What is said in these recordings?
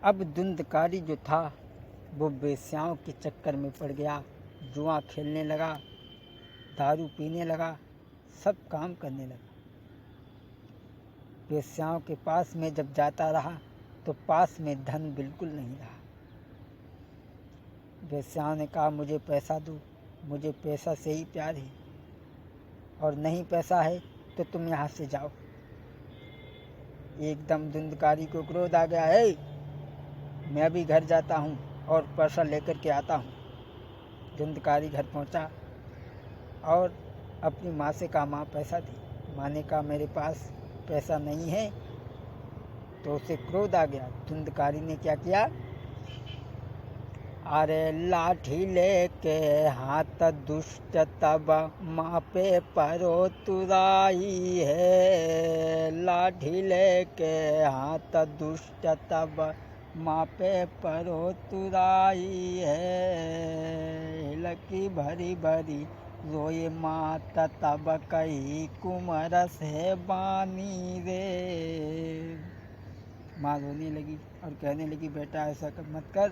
अब धुंधकारी जो था वो वेश्याओं के चक्कर में पड़ गया, जुआ खेलने लगा, दारू पीने लगा, सब काम करने लगा। वेश्याओं के पास में जब जाता रहा तो पास में धन बिल्कुल नहीं रहा। वेश्याओं ने कहा मुझे पैसा दो, मुझे पैसा से ही प्यार है, और नहीं पैसा है तो तुम यहाँ से जाओ। एकदम धुंधकारी को क्रोध आ गया, है मैं अभी घर जाता हूँ और पैसा लेकर के आता हूँ। धुंधकारी घर पहुँचा और अपनी माँ से कहा माँ पैसा दी। माँ ने कहा मेरे पास पैसा नहीं है। तो उसे क्रोध आ गया। धुंधकारी ने क्या किया, अरे लाठी लेके हाथ दुष्ट तब माँ पे परो तुराई है। लाठी लेके हाथ दुष्ट तब माँ पे परो तुराई है। लकी भरी भरी रोए माता तब कही कुमर से बानी रे। माँ रोने लगी और कहने लगी बेटा ऐसा मत कर,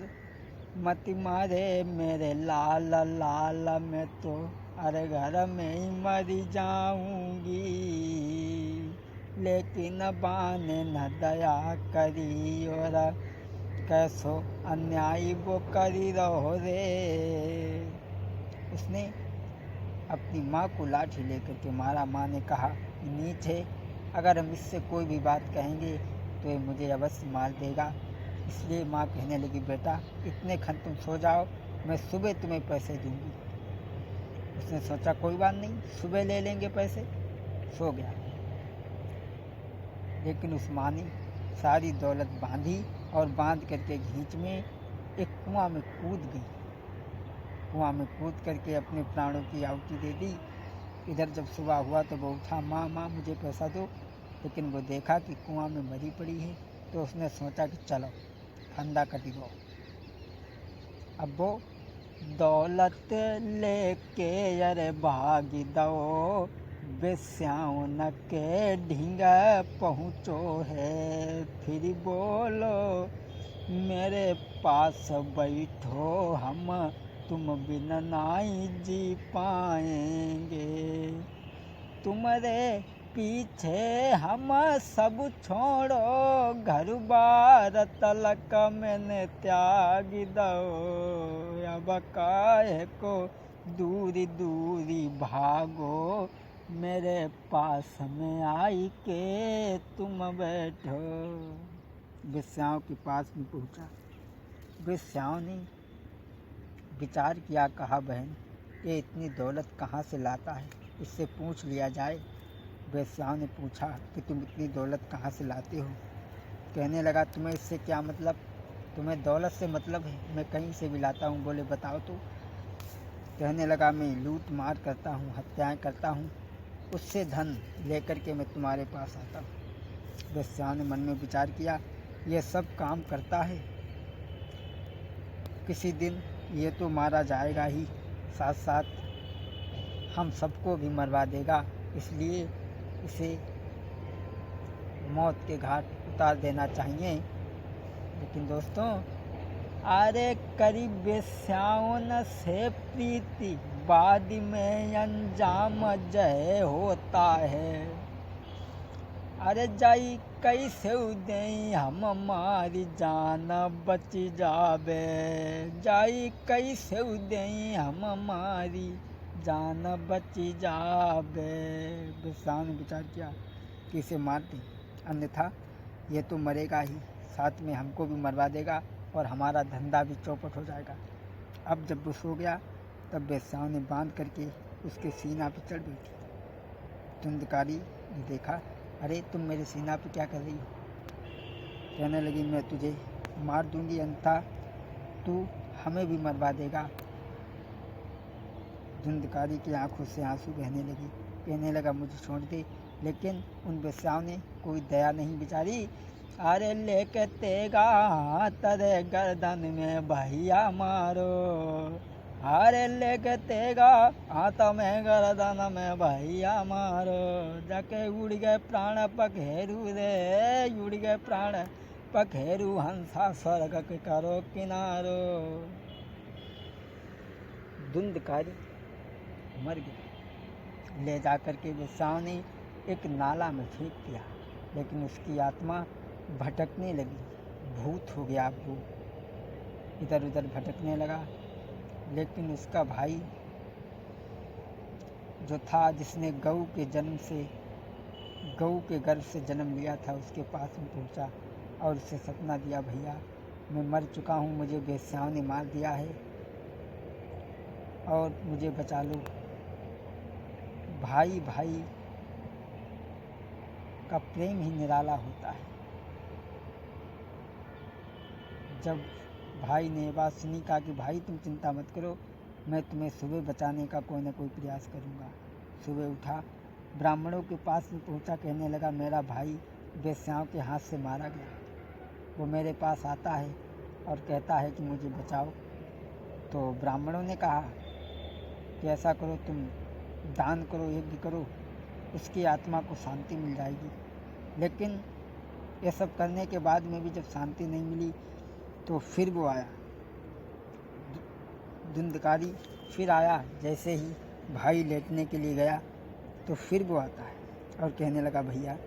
मत मारे मेरे लाल लाल, मैं तो अरे घर में ही मर जाऊंगी। लेकिन बाने न दया करी और कैसो अन्याय वो करी रहो रे। उसने अपनी माँ को लाठी लेकर के मारा। माँ ने कहा नीच है, अगर हम इससे कोई भी बात कहेंगे तो ये मुझे अवश्य मार देगा। इसलिए माँ कहने लगी बेटा इतने खन तुम सो जाओ, मैं सुबह तुम्हें पैसे दूंगी। उसने सोचा कोई बात नहीं, सुबह ले लेंगे पैसे। सो गया। लेकिन उस माँ ने सारी दौलत बांधी और बांध करके घींच में एक कुआं में कूद गई। कुआं में कूद करके अपने प्राणों की आहुति दे दी। इधर जब सुबह हुआ तो वो उठा, माँ माँ मुझे पैसा दो। लेकिन वो देखा कि कुआं में मरी पड़ी है, तो उसने सोचा कि चलो फंदा कटी दो। अब वो दौलत लेके अरे भाग दो, वेश्याओं के ढींग पहुँचो है। फिर बोलो मेरे पास बैठो, हम तुम बिना नहीं जी पाएंगे। तुम्हारे पीछे हम सब छोड़ो, घर बार तलक मैंने त्याग दो। अब काहे को दूरी दूरी भागो, मेरे पास में आई के तुम बैठो। वेश्याओं के पास में पहुंचा। वेश्याओं ने विचार किया, कहा बहन ये इतनी दौलत कहाँ से लाता है, इससे पूछ लिया जाए। वेश्याओं ने पूछा कि तुम इतनी दौलत कहाँ से लाते हो। कहने लगा तुम्हें इससे क्या मतलब, तुम्हें दौलत से मतलब है, मैं कहीं से भी लाता हूँ। बोले बताओ तो। कहने लगा मैं लूट मार करता हूँ, हत्याएं करता हूँ, उससे धन लेकर के मैं तुम्हारे पास आता हूँ। वेश्याओं ने मन में विचार किया यह सब काम करता है, किसी दिन ये तो मारा जाएगा ही, साथ साथ हम सबको भी मरवा देगा, इसलिए इसे मौत के घाट उतार देना चाहिए। लेकिन दोस्तों अरे करीब वेश्याओं से प्रीति बाद में अंजाम जय होता है। अरे जाई कैसे दे हम हमारी जान बच जावे, जाई कैसे दे हम हमारी जान बच जावे। वेश्याओं ने विचार किया कि इसे मार दें, अन्यथा ये तो मरेगा ही, साथ में हमको भी मरवा देगा और हमारा धंधा भी चौपट हो जाएगा। अब जब वो सो गया तब वेश्याओं ने बांध करके उसके सीना पर चढ़ बैठी। धुंधकारी ने देखा, अरे तुम मेरे सीना पे क्या कर रही हो। कहने लगी मैं तुझे मार दूंगी, अन्यथा तू हमें भी मरवा देगा। धुंधकारी की आंखों से आंसू बहने लगी। कहने लगा मुझे छोड़ दे। लेकिन उन वेश्याओं ने कोई दया नहीं बिचारी। अरे लेके तेगा तेरे गर्दन में भैया मारो, अरे लेके तेगा हाथ में गर्दन में भैया मारो। जाके उड़ गए प्राण पखेरू रे, उड़ गए प्राण पखेरु हंसा स्वर्ग के करो किनारो। धुंधकारी मर गया। ले जाकर के वेश्याओं ने एक नाला में फेंक दिया, लेकिन उसकी आत्मा भटकने लगी, भूत हो गया वो, इधर उधर भटकने लगा। लेकिन उसका भाई जो था, जिसने गऊ के गर्भ से जन्म लिया था, उसके पास में पहुंचा और उसे सपना दिया, भैया मैं मर चुका हूँ, मुझे वेश्याओं ने मार दिया है और मुझे बचा लो। भाई भाई का प्रेम ही निराला होता है। जब भाई ने बात सुनी, कहा कि भाई तुम चिंता मत करो, मैं तुम्हें सुबह बचाने का कोई ना कोई प्रयास करूँगा। सुबह उठा, ब्राह्मणों के पास में पहुँचा, कहने लगा मेरा भाई वेश्याओं के हाथ से मारा गया। वो मेरे पास आता है और कहता है कि मुझे बचाओ। तो ब्राह्मणों ने कहा कि ऐसा करो, तुम दान करो, यज्ञ करो, उसकी आत्मा को शांति मिल जाएगी। लेकिन ये सब करने के बाद में भी जब शांति नहीं मिली, तो फिर वो आया, धुंधकारी फिर आया। जैसे ही भाई लेटने के लिए गया, तो फिर वो आता है और कहने लगा भैया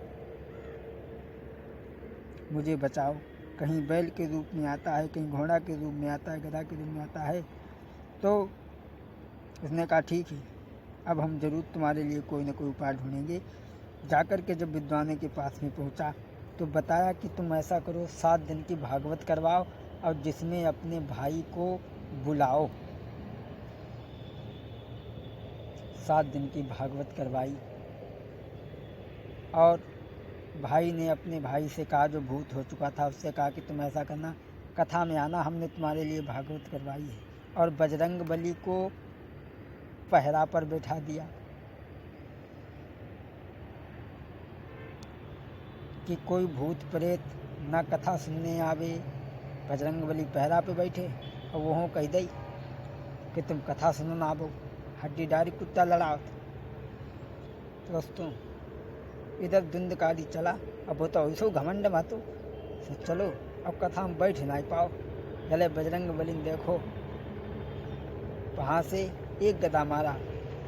मुझे बचाओ। कहीं बैल के रूप में आता है, कहीं घोड़ा के रूप में आता है, गधा के रूप में आता है। तो उसने कहा ठीक है, अब हम जरूर तुम्हारे लिए कोई ना कोई उपाय ढूंढेंगे। जाकर के जब विद्वानों के पास में पहुंचा, तो बताया कि तुम ऐसा करो, 7 दिन की भागवत करवाओ और जिसमें अपने भाई को बुलाओ। 7 दिन की भागवत करवाई और भाई ने अपने भाई से कहा, जो भूत हो चुका था, उससे कहा कि तुम ऐसा करना, कथा में आना, हमने तुम्हारे लिए भागवत करवाई है। और बजरंग बली को पहरा पर बैठा दिया कि कोई भूत प्रेत न कथा सुनने आवे। बजरंग बली पहरा पे बैठे और वो कह दई कि तुम कथा सुनो ना आवो, हड्डी डारी कुत्ता लड़ाओ। दोस्तों, इधर धुंधकारी चला, अब वो तो ऐसो घमंड मातो, तो चलो अब कथा में बैठ नहीं पाओ। चले बजरंग बली ने देखो, वहाँ से एक गदा मारा,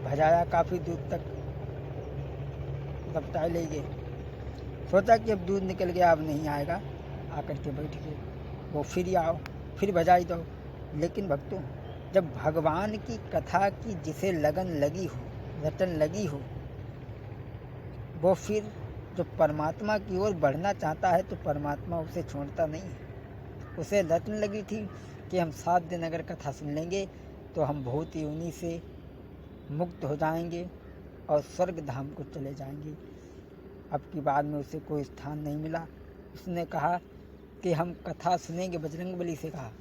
भजाया काफ़ी दूर तक, लपटाए ले गए। सोचा कि अब दूध निकल गया, अब नहीं आएगा, आकर के बैठ गए। वो फिर आओ, फिर बजाई दो। लेकिन भक्तों, जब भगवान की कथा की जिसे लगन लगी हो, रटन लगी हो, वो फिर जो परमात्मा की ओर बढ़ना चाहता है, तो परमात्मा उसे छोड़ता नहीं है। उसे रटन लगी थी कि हम 7 दिन अगर कथा सुन लेंगे तो हम भूत योनि से मुक्त हो जाएंगे और स्वर्ग धाम को चले जाएंगे। अब की बाद में उसे कोई स्थान नहीं मिला। उसने कहा कि हम कथा सुनेंगे, बजरंग बली से कहा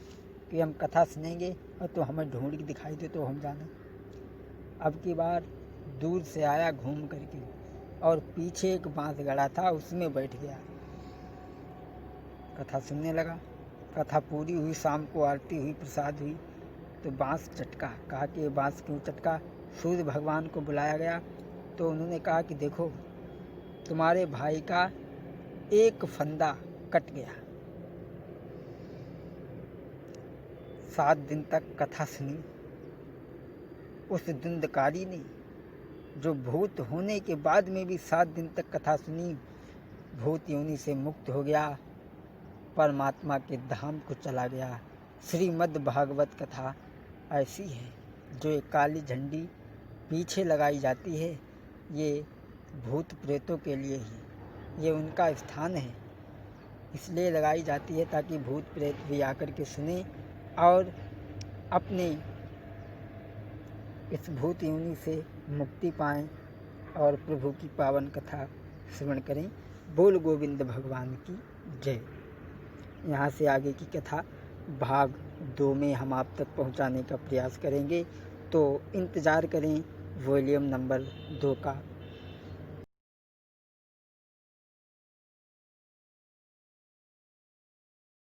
कि हम कथा सुनेंगे और तो हमें ढूंढ के दिखाई दे तो हम जाना। अब की बार दूर से आया घूम करके और पीछे एक बांस गड़ा था, उसमें बैठ गया, कथा सुनने लगा। कथा पूरी हुई, शाम को आरती हुई, प्रसाद हुई, तो बांस चटका। कहा कि ये बांस क्यों चटका? सूर्य भगवान को बुलाया गया, तो उन्होंने कहा कि देखो तुम्हारे भाई का एक फंदा कट गया। 7 दिन तक कथा सुनी। उस धुंधकारी ने, जो भूत होने के बाद में भी 7 दिन तक कथा सुनी, भूत योनि से मुक्त हो गया, परमात्मा के धाम को चला गया। श्रीमद् भागवत कथा ऐसी है जो एक काली झंडी पीछे लगाई जाती है। ये भूत प्रेतों के लिए ही, ये उनका स्थान है, इसलिए लगाई जाती है ताकि भूत प्रेत भी आकर के सुने और अपने इस भूत योनि से मुक्ति पाएं और प्रभु की पावन कथा श्रवण करें। बोल गोविंद भगवान की जय। यहाँ से आगे की कथा भाग 2 में हम आप तक पहुँचाने का प्रयास करेंगे, तो इंतज़ार करें वॉल्यूम नंबर 2 का।